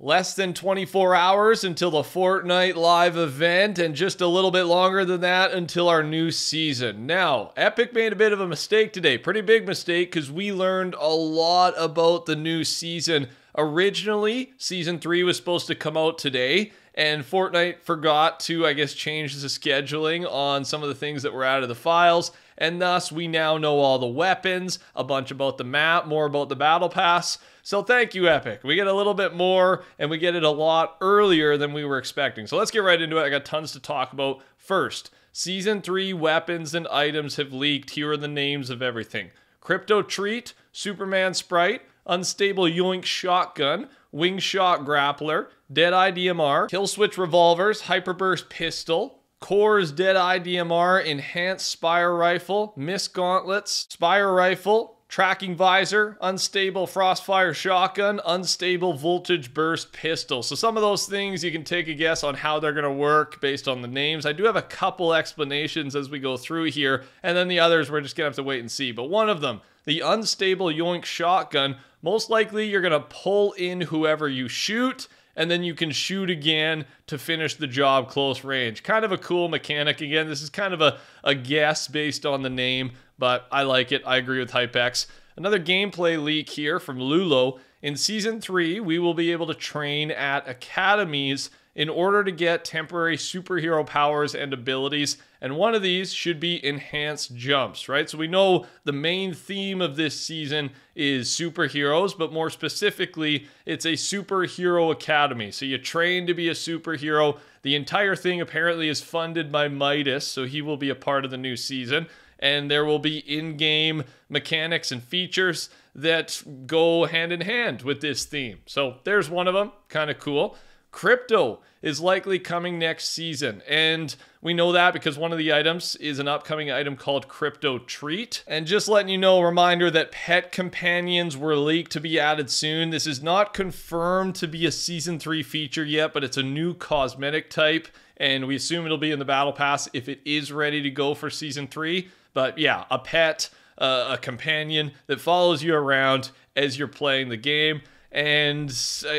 Less than 24 hours until the Fortnite live event, and just a little bit longer than that until our new season. Now, Epic made a bit of a mistake today. Pretty big mistake, because we learned a lot about the new season. Originally, Season 3 was supposed to come out today, and Fortnite forgot to, I guess, change the scheduling on some of the things that were out of the files, and thus we now know all the weapons, a bunch about the map, more about the battle pass. So thank you, Epic. We get a little bit more, and we get it a lot earlier than we were expecting. So let's get right into it. I got tons to talk about. First, Season 3 weapons and items have leaked. Here are the names of everything. Crypto Treat, Superman Sprite, Unstable Yoink Shotgun, Wing Shot Grappler, Deadeye DMR, Kill Switch Revolvers, Hyperburst Pistol, Core's Deadeye DMR, Enhanced Spire Rifle, Mist Gauntlets, Spire Rifle, Tracking Visor, Unstable Frostfire Shotgun, Unstable Voltage Burst Pistol. So some of those things you can take a guess on how they're going to work based on the names. I do have a couple explanations as we go through here, and then the others we're just going to have to wait and see. But one of them, the Unstable Yoink Shotgun, most likely you're going to pull in whoever you shoot, and then you can shoot again to finish the job close range. Kind of a cool mechanic. Again, this is kind of a guess based on the name, but I like it. I agree with HypeX. Another gameplay leak here from Lulo. In Season 3, we will be able to train at academies in order to get temporary superhero powers and abilities, and one of these should be enhanced jumps, right? So we know the main theme of this season is superheroes, but more specifically, it's a superhero academy. So you train to be a superhero. The entire thing apparently is funded by Midas, so he will be a part of the new season, and there will be in-game mechanics and features that go hand in hand with this theme. So there's one of them, kind of cool. Crypto is likely coming next season, and we know that because one of the items is an upcoming item called Crypto Treat. And just letting you know, a reminder that pet companions were leaked to be added soon. This is not confirmed to be a Season 3 feature yet, but it's a new cosmetic type, and we assume it'll be in the Battle Pass if it is ready to go for Season 3. But yeah, a pet, a companion that follows you around as you're playing the game. And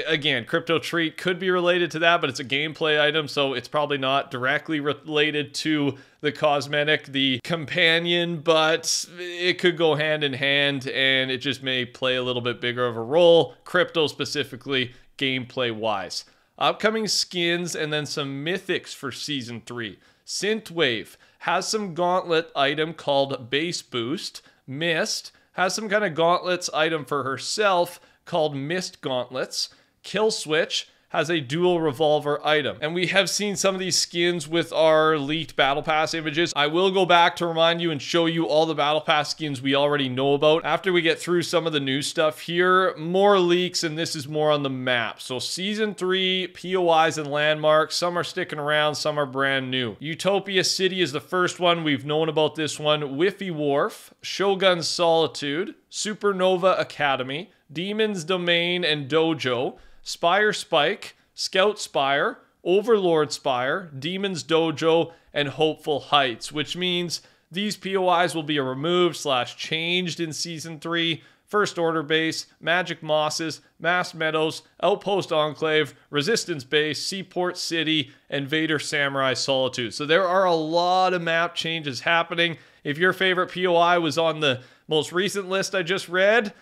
again, Crypto Treat could be related to that, but it's a gameplay item, so it's probably not directly related to the cosmetic, the companion, but it could go hand in hand, and it just may play a little bit bigger of a role, crypto specifically, gameplay-wise. Upcoming skins and then some mythics for Season 3. Synthwave has some gauntlet item called Base Boost. Mist has some kind of gauntlets item for herself called Mist Gauntlets. Kill Switch has a dual revolver item. And we have seen some of these skins with our leaked Battle Pass images. I will go back to remind you and show you all the Battle Pass skins we already know about. After we get through some of the new stuff here, more leaks, and this is more on the map. So Season 3, POIs and landmarks. Some are sticking around, some are brand new. Utopia City is the first one. We've known about this one. Whiffy Wharf, Shogun Solitude, Supernova Academy, Demon's Domain and Dojo, Spire Spike, Scout Spire, Overlord Spire, Demon's Dojo, and Hopeful Heights, which means these POIs will be removed/changed in Season 3. First Order Base, Magic Mosses, Mass Meadows, Outpost Enclave, Resistance Base, Seaport City, and Vader Samurai Solitude. So there are a lot of map changes happening. If your favorite POI was on the most recent list I just read,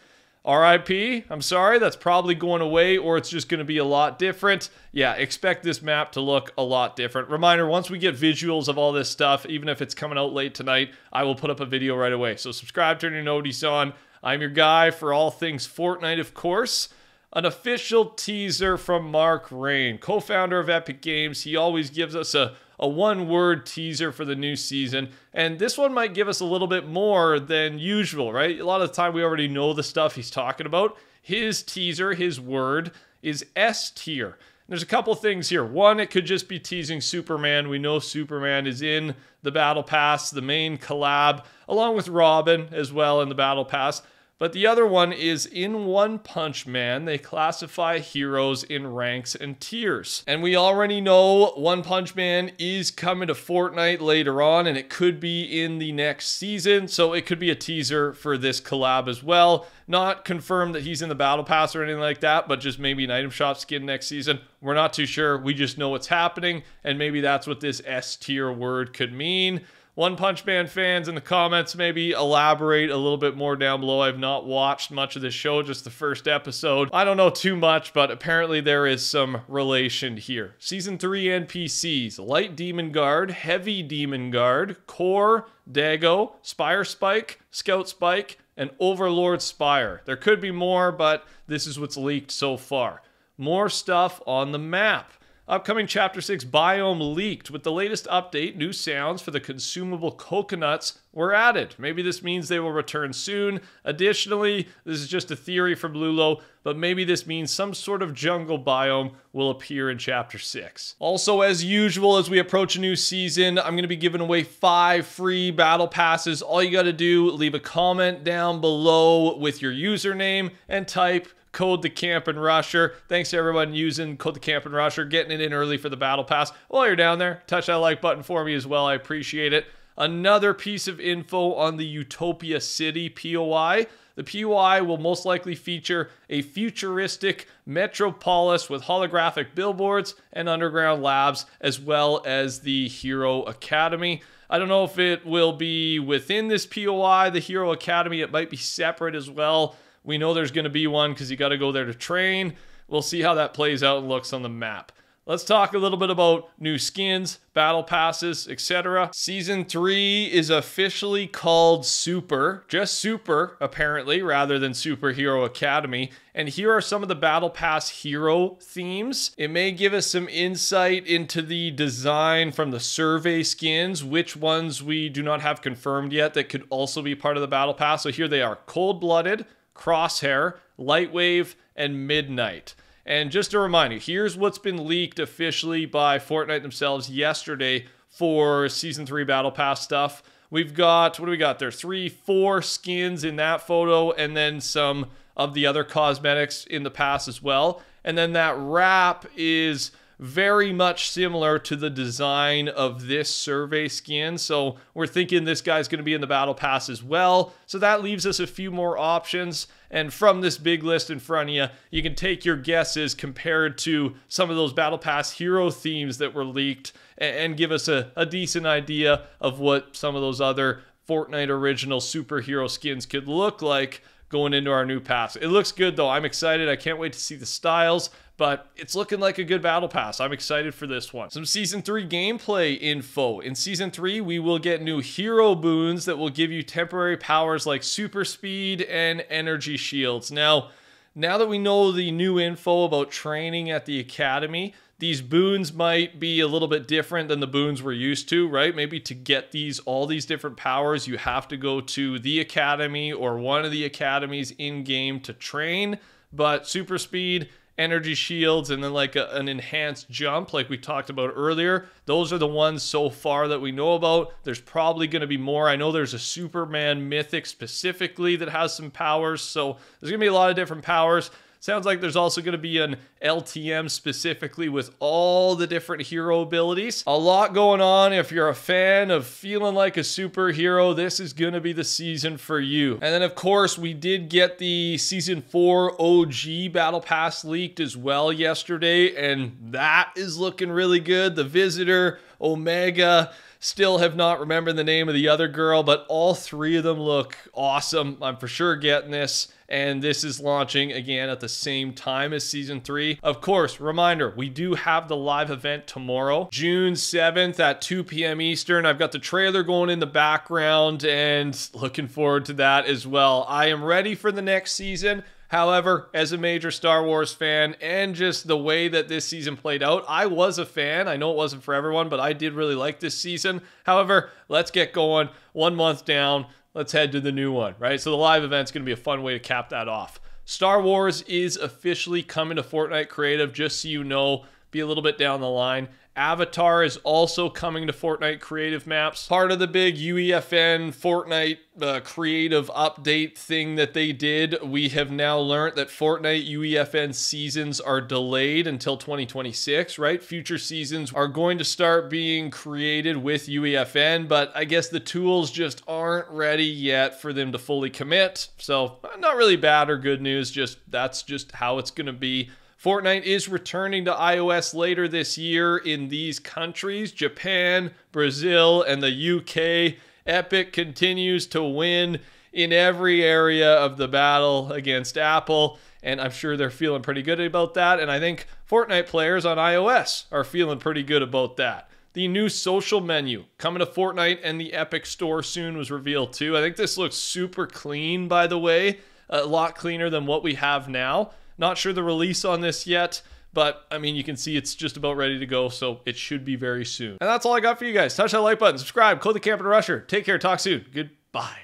RIP, I'm sorry, that's probably going away, or it's just going to be a lot different. Yeah, expect this map to look a lot different. Reminder, once we get visuals of all this stuff, even if it's coming out late tonight, I will put up a video right away. So subscribe, turn your notice on. I'm your guy for all things Fortnite, of course. An official teaser from Mark Rain, co-founder of Epic Games. He always gives us a one-word teaser for the new season, and this one might give us a little bit more than usual, right? A lot of the time we already know the stuff he's talking about. His teaser, his word, is S tier. There's a couple things here. One, it could just be teasing Superman. We know Superman is in the Battle Pass, the main collab, along with Robin as well in the Battle Pass. But the other one is in One Punch Man, they classify heroes in ranks and tiers. And we already know One Punch Man is coming to Fortnite later on, and it could be in the next season, so it could be a teaser for this collab as well. Not confirmed that he's in the Battle Pass or anything like that, but just maybe an item shop skin next season. We're not too sure. We just know what's happening, and maybe that's what this S tier word could mean. One Punch Man fans in the comments, maybe elaborate a little bit more down below. I've not watched much of this show, just the first episode. I don't know too much, but apparently there is some relation here. Season 3 NPCs: Light Demon Guard, Heavy Demon Guard, Core, Dago, Spire Spike, Scout Spike, and Overlord Spire. There could be more, but this is what's leaked so far. More stuff on the map. Upcoming Chapter 6 biome leaked. With the latest update, new sounds for the consumable coconuts were added. Maybe this means they will return soon. Additionally, this is just a theory from Lulo, but maybe this means some sort of jungle biome will appear in Chapter 6. Also, as usual, as we approach a new season, I'm going to be giving away 5 free battle passes. All you got to do, leave a comment down below with your username and type code TheCampingRusher. Thanks to everyone using code TheCampingRusher, getting it in early for the battle pass. While you're down there, touch that like button for me as well. I appreciate it. Another piece of info on the Utopia City POI. The POI will most likely feature a futuristic metropolis with holographic billboards and underground labs, as well as the Hero Academy. I don't know if it will be within this POI, the Hero Academy. It might be separate as well. We know there's going to be one because you got to go there to train. We'll see how that plays out and looks on the map. Let's talk a little bit about new skins, battle passes, etc. Season 3 is officially called Super. Just Super, apparently, rather than Superhero Academy. And here are some of the battle pass hero themes. It may give us some insight into the design from the survey skins, which ones we do not have confirmed yet that could also be part of the battle pass. So here they are: Cold-Blooded, Crosshair, Lightwave, and Midnight. And just a reminder, here's what's been leaked officially by Fortnite themselves yesterday for Season 3 Battle Pass stuff. We've got, what do we got there? 4 skins in that photo, and then some of the other cosmetics in the pass as well. And then that wrap is very much similar to the design of this survey skin. So we're thinking this guy's going to be in the battle pass as well. So that leaves us a few more options. And from this big list in front of you, you can take your guesses compared to some of those battle pass hero themes that were leaked and give us a decent idea of what some of those other Fortnite original superhero skins could look like going into our new pass. It looks good though. I'm excited. I can't wait to see the styles, but it's looking like a good battle pass. I'm excited for this one. Some Season 3 gameplay info. In Season 3, we will get new hero boons that will give you temporary powers like super speed and energy shields. Now that we know the new info about training at the academy, these boons might be a little bit different than the boons we're used to, right? Maybe to get all these different powers, you have to go to the academy or one of the academies in-game to train. But super speed, energy shields, and then like an enhanced jump like we talked about earlier, those are the ones so far that we know about. There's probably going to be more. I know there's a Superman mythic specifically that has some powers, so there's going to be a lot of different powers. Sounds like there's also going to be an LTM specifically with all the different hero abilities. A lot going on. If you're a fan of feeling like a superhero, this is going to be the season for you. And then, of course, we did get the Season 4 OG Battle Pass leaked as well yesterday, and that is looking really good. The Visitor, Omega, still have not remembered the name of the other girl, but all 3 of them look awesome. I'm for sure getting this. And this is launching again at the same time as Season 3. Of course, reminder, we do have the live event tomorrow, June 7th at 2 p.m. Eastern. I've got the trailer going in the background and looking forward to that as well. I am ready for the next season. However, as a major Star Wars fan and just the way that this season played out, I was a fan. I know it wasn't for everyone, but I did really like this season. However, let's get going. 1 month down. Let's head to the new one, right? So the live event's going to be a fun way to cap that off. Star Wars is officially coming to Fortnite Creative, just so you know. be a little bit down the line. Avatar is also coming to Fortnite creative maps. Part of the big UEFN Fortnite creative update thing that they did, we have now learned that Fortnite UEFN seasons are delayed until 2026, right? Future seasons are going to start being created with UEFN, but I guess the tools just aren't ready yet for them to fully commit. So not really bad or good news, that's just how it's going to be. Fortnite is returning to iOS later this year in these countries, Japan, Brazil, and the UK. Epic continues to win in every area of the battle against Apple, and I'm sure they're feeling pretty good about that, and I think Fortnite players on iOS are feeling pretty good about that. The new social menu coming to Fortnite and the Epic Store soon was revealed too. I think this looks super clean, by the way, a lot cleaner than what we have now. Not sure the release on this yet, but I mean, you can see it's just about ready to go, so it should be very soon. And that's all I got for you guys. Touch that like button, subscribe, code TheCampingRusher. Take care, talk soon. Goodbye.